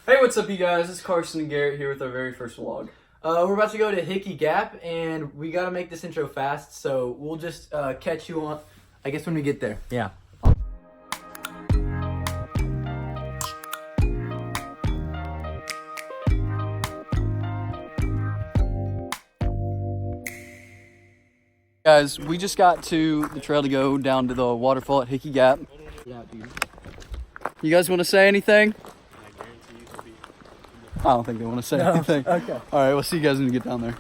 Hey, what's up, you guys? It's Carson and Garrett here with our very first vlog. We're about to go to Hickey Gap, and we gotta make this intro fast, so we'll just catch you on, I guess, when we get there. Yeah. Guys, we just got to the trail to go down to the waterfall at Hickey Gap. You guys want to say anything? I don't think they want to say anything. Okay. All right, we'll see you guys when we get down there.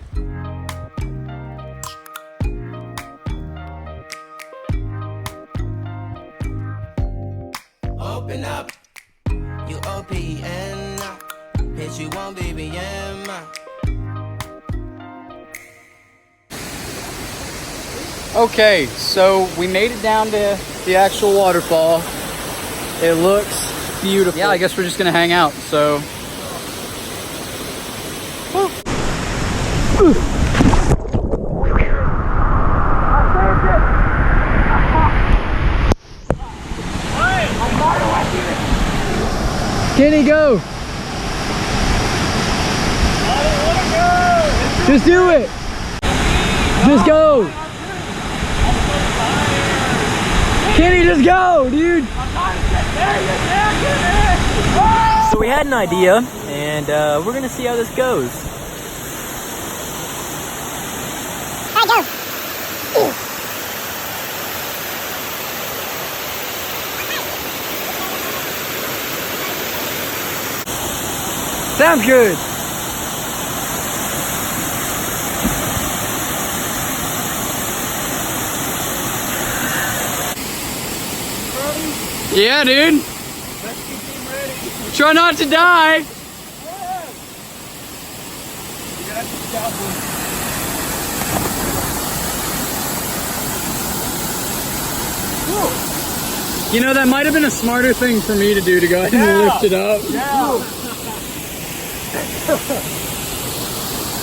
Open up, you OPN, hit you on BBM. Okay, so we made it down to the actual waterfall. It looks beautiful. Yeah, I guess we're just gonna hang out, so. Kenny, go! I don't want to go! Just do it! Just go! Kenny, just go, dude! So we had an idea, and we're gonna see how this goes. Sounds good! Yeah, dude. Try not to die. You know, that might have been a smarter thing for me to do, to go ahead and lift it up. Yeah.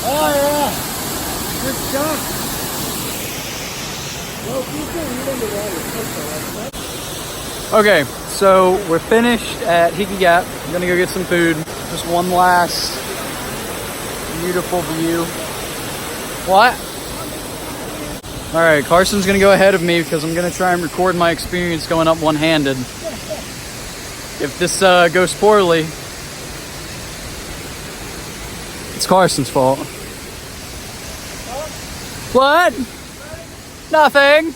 Oh yeah. Good stuff. Well, keep it in the water. Okay, so we're finished at Hickey Gap. I'm gonna go get some food. Just one last beautiful view. What? All right, Carson's gonna go ahead of me because I'm gonna try and record my experience going up one-handed. If this goes poorly, it's Carson's fault. What? Nothing.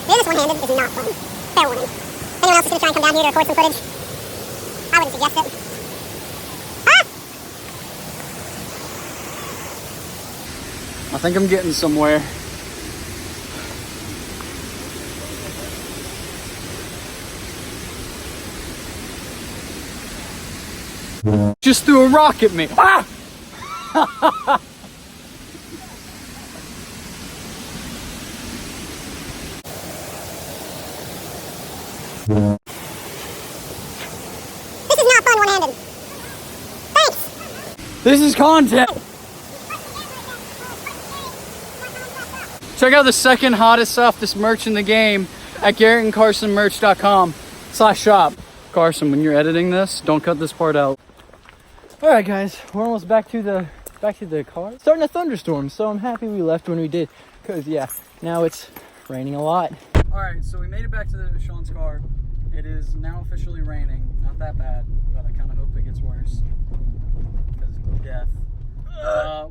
Doing this one-handed is not fun. Fair warning. If anyone else is going to try and come down here to record some footage, I wouldn't suggest it. I think I'm getting somewhere. Just threw a rock at me. Ah! This is not fun one-handed. Thanks. This is content. Check out the second hottest, softest merch in the game at GarrettandCarsonMerch.com/shop. Carson, when you're editing this, don't cut this part out. All right, guys, we're almost back to the car. It's starting a thunderstorm, so I'm happy we left when we did, because yeah, now it's raining a lot. All right, so we made it back to Sean's car. It is now officially raining. Not that bad, but I kind of hope it gets worse because of death.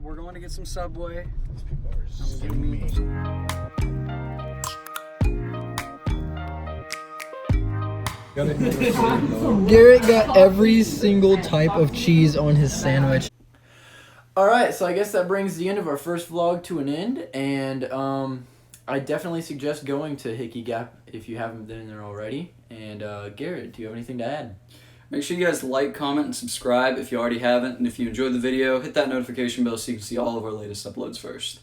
We're going to get some Subway. These people are suing me. Garrett got every single type of cheese on his sandwich. Alright, so I guess that brings the end of our first vlog to an end, and I definitely suggest going to Hickey Gap if you haven't been there already. And Garrett, do you have anything to add? Make sure you guys like, comment, and subscribe if you already haven't. And if you enjoyed the video, hit that notification bell so you can see all of our latest uploads first.